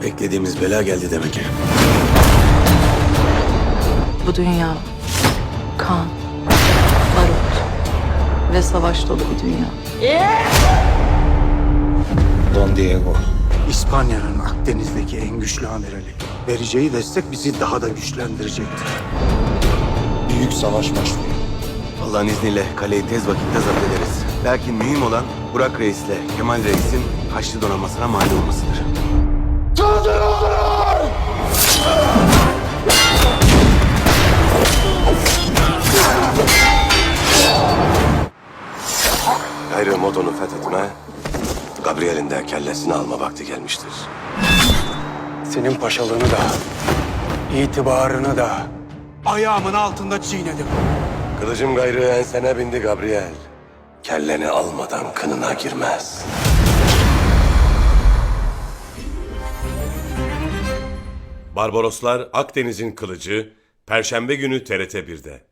Beklediğimiz bela geldi demek ki. Bu dünya kan, barut ve savaş dolu bir dünya. Don Diego. İspanya'nın Akdeniz'deki en güçlü amirali. Vereceği destek bizi daha da güçlendirecektir. Büyük savaş başlıyor. Allah'ın izniyle kaleyi tez vakitte zapt ederiz. Lakin mühim olan Burak Reis'le Kemal Reis'in Haçlı donanmasına mani olmasıdır. Gayrı Modo'nu fethetme, Gabriel'in de kellesini alma vakti gelmiştir. Senin paşalığını da, itibarını da ayağımın altında çiğnedim. Kılıcım gayrı ensene bindi Gabriel. Kelleni almadan kınına girmez. Barbaroslar Akdeniz'in Kılıcı, Perşembe günü TRT 1'de.